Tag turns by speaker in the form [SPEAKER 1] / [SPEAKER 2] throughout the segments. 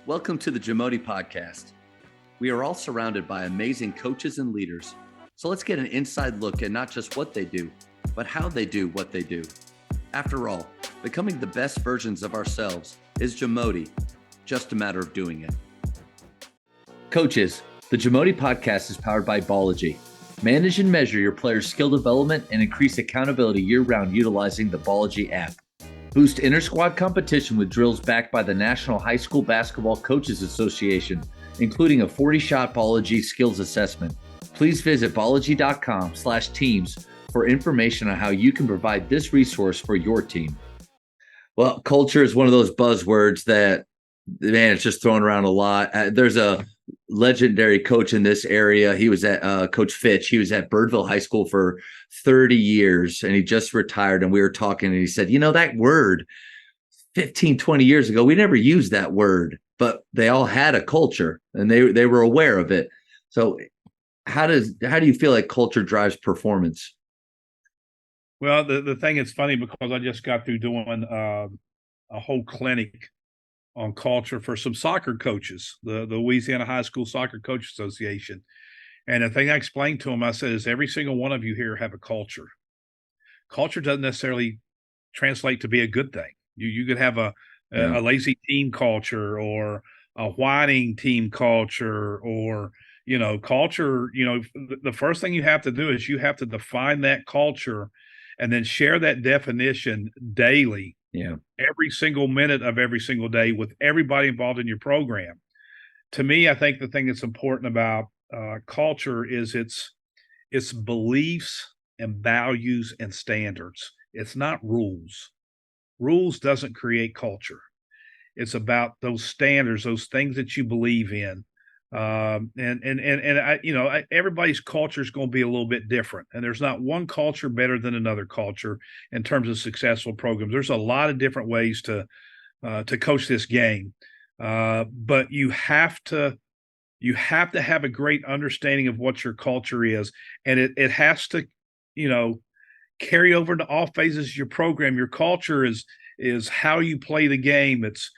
[SPEAKER 1] Welcome to the JAMODI podcast. We are all surrounded by amazing coaches and leaders. So let's get an inside look at not just what they do, but how they do what they do. After all, becoming the best versions of ourselves is JAMODI, just a matter of doing it. Coaches, the JAMODI podcast is powered by Ballogy. Manage and measure your players' skill development and increase accountability year-round utilizing the Ballogy app. Boost inter-squad competition with drills backed by the National High School Basketball Coaches Association, including a 40-shot Ballogy skills assessment. Please visit ballogy.com/teams for information on how you can provide this resource for your team. Well, culture is one of those buzzwords that, man, it's just thrown around a lot. There's a legendary coach in this area. He was at Coach Fitch. He was at Birdville High School for 30 years, and he just retired. And we were talking, and he said, that word 15, 20 years ago, we never used that word, but they all had a culture, and they were aware of it. So how do you feel like culture drives performance?
[SPEAKER 2] Well, the thing is funny because I just got through doing a whole clinic on culture for some soccer coaches, the Louisiana High School Soccer Coach Association. And the thing I explained to them, I said, is every single one of you here have a culture. Culture doesn't necessarily translate to be a good thing. You could have a lazy team culture or a whining team culture or, culture. The first thing you have to do is you have to define that culture and then share that definition daily.
[SPEAKER 1] Yeah.
[SPEAKER 2] Every single minute of every single day with everybody involved in your program. To me, I think the thing that's important about culture is its beliefs and values and standards. It's not rules. Rules doesn't create culture. It's about those standards, those things that you believe in. Everybody's culture is going to be a little bit different, and there's not one culture better than another culture in terms of successful programs. There's a lot of different ways to coach this game, but you have to have a great understanding of what your culture is, and it has to, carry over to all phases of your program. Your culture is how you play the game. It's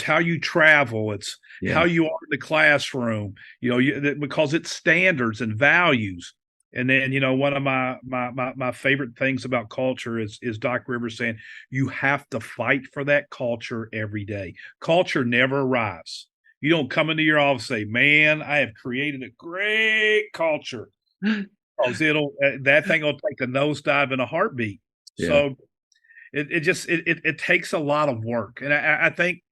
[SPEAKER 2] how you travel. It's how you are in the classroom, because it's standards and values. And then, one of my favorite things about culture is Doc Rivers saying, you have to fight for that culture every day. Culture never arrives. You don't come into your office and say, man, I have created a great culture. Because that thing will take a nosedive in a heartbeat.
[SPEAKER 1] Yeah.
[SPEAKER 2] So it takes a lot of work. And I think,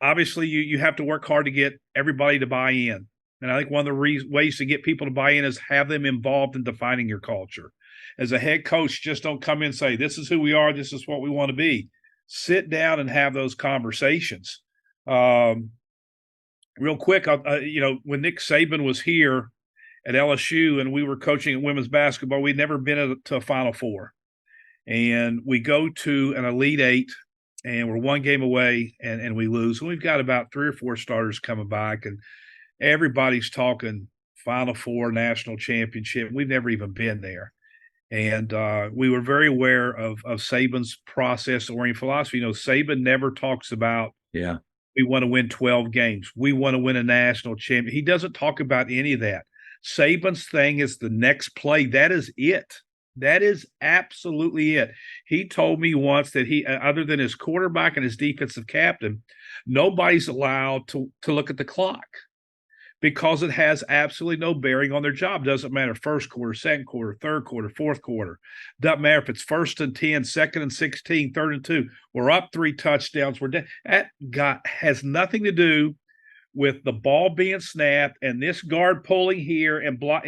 [SPEAKER 2] obviously you have to work hard to get everybody to buy in. And I think one of the ways to get people to buy in is have them involved in defining your culture. As a head coach, just don't come in and say, this is who we are. This is what we want to be. Sit down and have those conversations. Real quick, when Nick Saban was here at LSU and we were coaching at women's basketball, we'd never been to a Final Four. And we go to an Elite Eight, and we're one game away, and we lose. And we've got about 3 or 4 starters coming back, and everybody's talking Final Four, national championship. We've never even been there. And we were very aware of Saban's process-oriented philosophy. Saban never talks about, we want to win 12 games. We want to win a national championship. He doesn't talk about any of that. Saban's thing is the next play. That is it. That is absolutely it. He told me once that he, other than his quarterback and his defensive captain, nobody's allowed to look at the clock because it has absolutely no bearing on their job. Doesn't matter first quarter, second quarter, third quarter, fourth quarter. Doesn't matter if it's 1st and 10, 2nd and 16, 3rd and 2. We're up 3 touchdowns. We're down. That has nothing to do with the ball being snapped and this guard pulling here and block.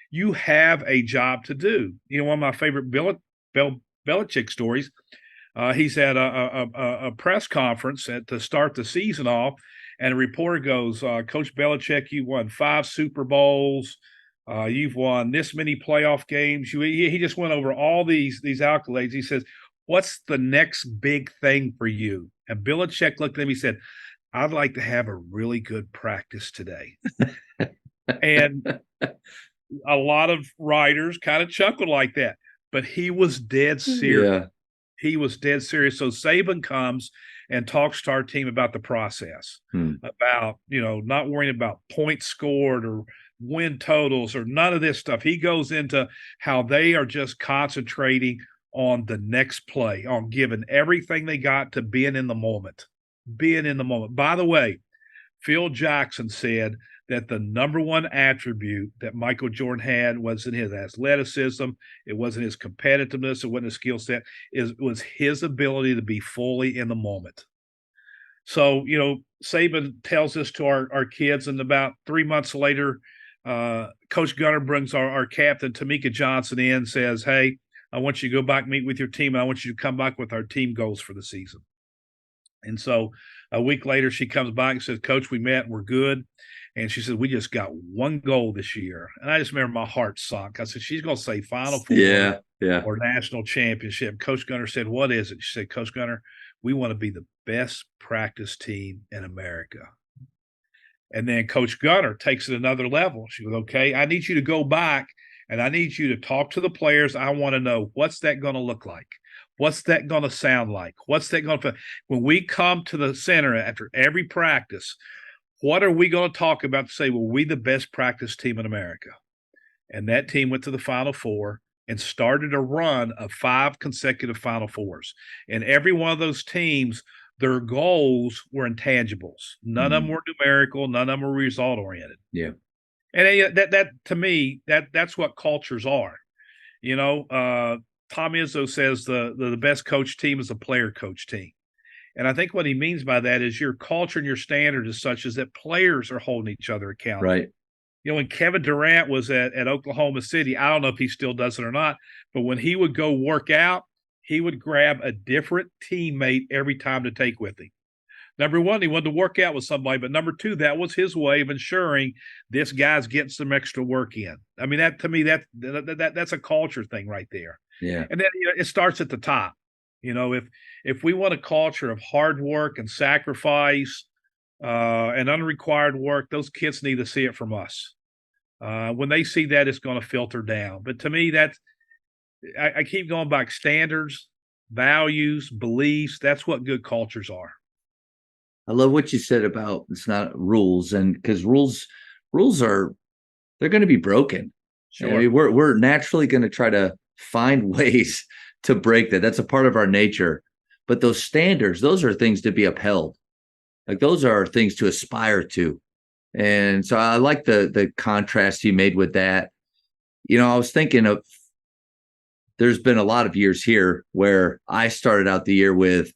[SPEAKER 2] You have a job to do. One of my favorite Belichick stories, he's at a press conference to start the season off, and a reporter goes, Coach Belichick, you won 5 Super Bowls. You've won this many playoff games. He just went over all these accolades. He says, what's the next big thing for you? And Belichick looked at him. He said, I'd like to have a really good practice today. And a lot of writers kind of chuckled like that, but he was dead serious. He was dead serious. So Saban comes and talks to our team about the process, about, not worrying about points scored or win totals or none of this stuff. He goes into how they are just concentrating on the next play, on giving everything they got to being in the moment. Being in the moment. By the way, Phil Jackson said that the number one attribute that Michael Jordan had wasn't his athleticism, it wasn't his competitiveness, it wasn't his skill set, was his ability to be fully in the moment. So, Saban tells this to our kids, and about 3 months later, Coach Gunner brings our captain, Tamika Johnson, in, says, "Hey, I want you to go back, meet with your team, and I want you to come back with our team goals for the season." And so a week later, she comes back and says, "Coach, we met, we're good." And she said, "We just got one goal this year." And I just remember my heart sunk. I said, she's going to say Final Four or national championship. Coach Gunner said, "What is it?" She said, "Coach Gunner, we want to be the best practice team in America." And then Coach Gunner takes it another level. She goes, "Okay, I need you to go back and I need you to talk to the players. I want to know, what's that going to look like? What's that going to sound like? What's that going to, when we come to the center after every practice, what are we going to talk about to say, well, we the best practice team in America?" And that team went to the Final Four and started a run of 5 consecutive Final Fours. And every one of those teams, their goals were intangibles. None of them were numerical. None of them were result oriented.
[SPEAKER 1] Yeah.
[SPEAKER 2] And that to me, that's what cultures are. Tom Izzo says the best coach team is a player coach team. And I think what he means by that is your culture and your standard is such as that players are holding each other accountable.
[SPEAKER 1] Right.
[SPEAKER 2] When Kevin Durant was at Oklahoma City, I don't know if he still does it or not, but when he would go work out, he would grab a different teammate every time to take with him. Number one, he wanted to work out with somebody, but number two, that was his way of ensuring this guy's getting some extra work in. I mean, that to me, that's a culture thing right there.
[SPEAKER 1] Yeah.
[SPEAKER 2] And then it starts at the top. If we want a culture of hard work and sacrifice and unrequired work, those kids need to see it from us. When they see that, it's going to filter down. But to me, I keep going back. Standards, values, beliefs, that's what good cultures are.
[SPEAKER 1] I love what you said about it's not rules, and because rules are, they're going to be broken.
[SPEAKER 2] Sure.
[SPEAKER 1] I mean, we're naturally going to try to find ways to break that. That's a part of our nature. But those standards, those are things to be upheld. Like those are things to aspire to. And so I like the contrast you made with that. I was thinking of, there's been a lot of years here where I started out the year with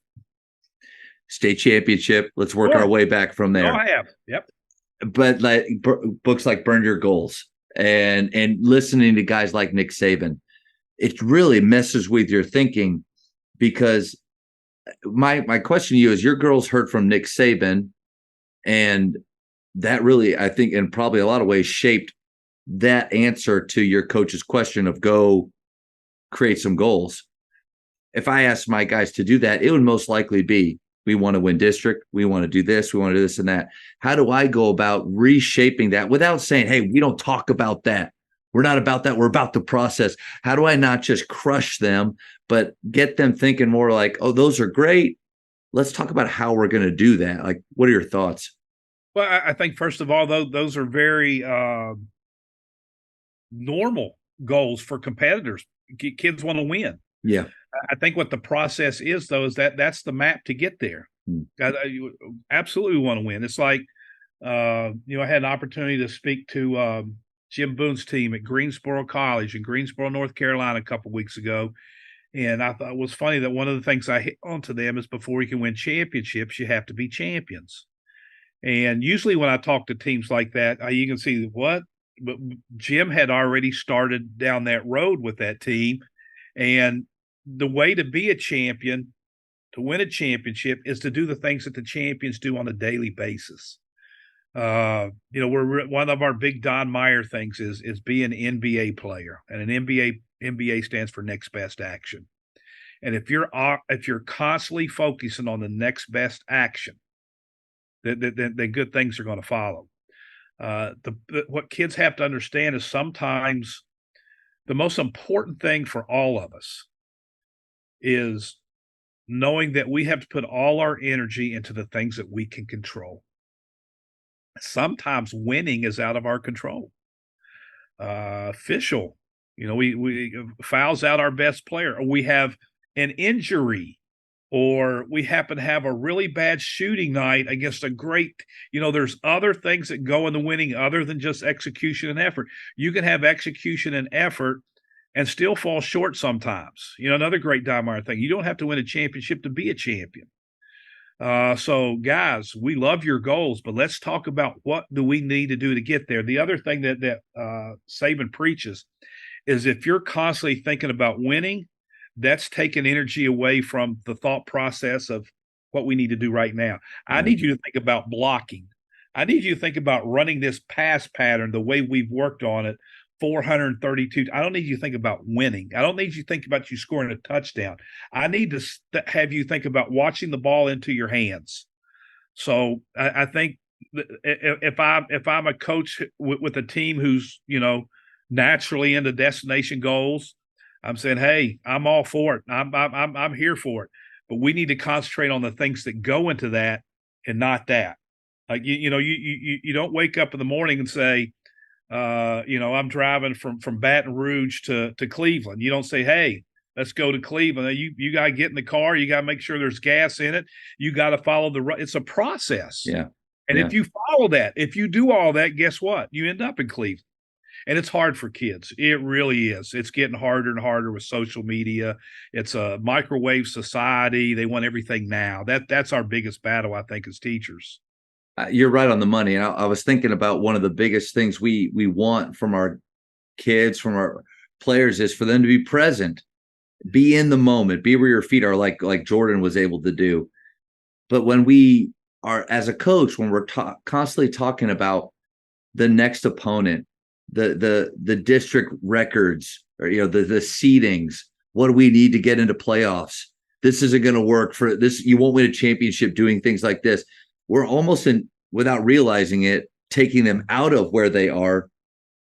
[SPEAKER 1] state championship. Let's work our way back from there.
[SPEAKER 2] Oh, I have. Yep.
[SPEAKER 1] But like books like Burn Your Goals and listening to guys like Nick Saban, it really messes with your thinking, because my question to you is, your girls heard from Nick Saban, and that really, I think, in probably a lot of ways shaped that answer to your coach's question of go create some goals. If I asked my guys to do that, it would most likely be, we want to win district, we want to do this, we want to do this and that. How do I go about reshaping that without saying, hey, we don't talk about that? We're not about that. We're about the process. How do I not just crush them, but get them thinking more like, oh, those are great. Let's talk about how we're going to do that. Like, what are your thoughts?
[SPEAKER 2] Well, I think, first of all, those are very normal goals for competitors. Kids want to win.
[SPEAKER 1] Yeah.
[SPEAKER 2] I think what the process is, though, is that's the map to get there. You absolutely want to win. It's like, I had an opportunity to speak to Jim Boone's team at Greensboro College in Greensboro, North Carolina, a couple of weeks ago. And I thought it was funny that one of the things I hit on to them is, before you can win championships, you have to be champions. And usually when I talk to teams like that, you can see what, but Jim had already started down that road with that team. And the way to be a champion, to win a championship, is to do the things that the champions do on a daily basis. One of our big Don Meyer things is be an NBA player, and an NBA stands for next best action. And if you're constantly focusing on the next best action, then good things are going to follow. What kids have to understand is, sometimes the most important thing for all of us is knowing that we have to put all our energy into the things that we can control. Sometimes winning is out of our control. Official, we fouls out our best player, or we have an injury, or we happen to have a really bad shooting night against a great, there's other things that go into winning other than just execution and effort. You can have execution and effort and still fall short sometimes. Another great Dymar thing, you don't have to win a championship to be a champion. So guys, we love your goals, but let's talk about what do we need to do to get there. The other thing that Saban preaches is if you're constantly thinking about winning, that's taking energy away from the thought process of what we need to do right now. I need you to think about blocking. I need you to think about running this pass pattern the way we've worked on it 432. I don't need you to think about winning. I don't need you to think about you scoring a touchdown. I need to have you think about watching the ball into your hands. So I think if I'm a coach with a team who's, naturally into destination goals, I'm saying, hey, I'm all for it. I'm here for it. But we need to concentrate on the things that go into that and not that. Like, you don't wake up in the morning and say, I'm driving from Baton Rouge to Cleveland. You don't say, hey, let's go to Cleveland. You got to get in the car. You got to make sure there's gas in it. You got to follow it's a process.
[SPEAKER 1] Yeah.
[SPEAKER 2] And if you follow that, if you do all that, guess what? You end up in Cleveland. And it's hard for kids. It really is. It's getting harder and harder with social media. It's a microwave society. They want everything now. That's our biggest battle, I think, as teachers.
[SPEAKER 1] You're right on the money. And I was thinking about one of the biggest things we want from our kids, from our players, is for them to be present, be in the moment, be where your feet are, like Jordan was able to do. But when we are, as a coach, when we're constantly talking about the next opponent, the district records, or the seedings, what do we need to get into playoffs? This isn't going to work for this. You won't win a championship doing things like this. We're almost without realizing it, taking them out of where they are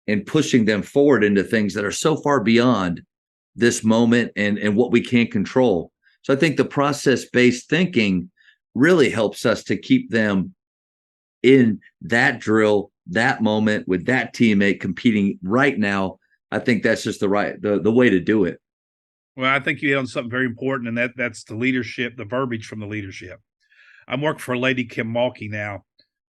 [SPEAKER 1] and pushing them forward into things that are so far beyond this moment and what we can't control. So I think the process-based thinking really helps us to keep them in that drill, that moment with that teammate competing right now. I think that's just the way to do it.
[SPEAKER 2] Well, I think you hit on something very important, and that's the leadership, the verbiage from the leadership. I'm working for a lady, Kim Malky, now,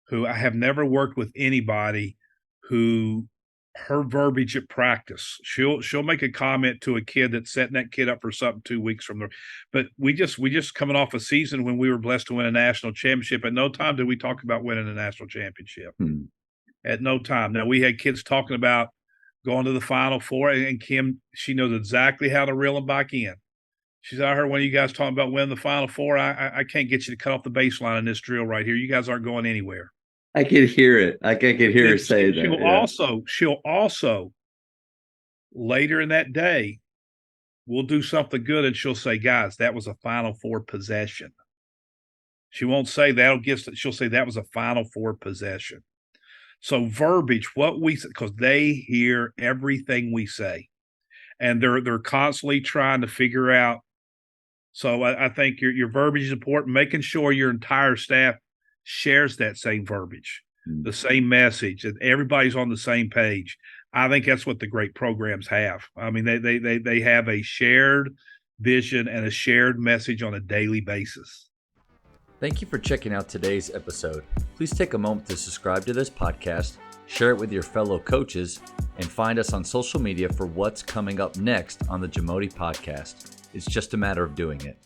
[SPEAKER 2] who I have never worked with anybody who her verbiage at practice. She'll make a comment to a kid that's setting that kid up for something 2 weeks from there. But we just coming off a season when we were blessed to win a national championship. At no time did we talk about winning a national championship. At no time. Now, we had kids talking about going to the Final Four, and Kim, she knows exactly how to reel them back in. She said, I heard one of you guys talking about winning the Final Four. I can't get you to cut off the baseline in this drill right here. You guys aren't going anywhere.
[SPEAKER 1] I could hear it. I could hear her say that.
[SPEAKER 2] She'll also later in that day, we'll do something good, and she'll say, guys, that was a Final Four possession. She won't say she'll say that was a Final Four possession. So verbiage, what we say, because they hear everything we say, and they're constantly trying to figure out. So I think your verbiage is important, making sure your entire staff shares that same verbiage, the same message, that everybody's on the same page. I think that's what the great programs have. I mean, they have a shared vision and a shared message on a daily basis.
[SPEAKER 3] Thank you for checking out today's episode. Please take a moment to subscribe to this podcast, share it with your fellow coaches, and find us on social media for what's coming up next on the JAMODI podcast. It's just a matter of doing it.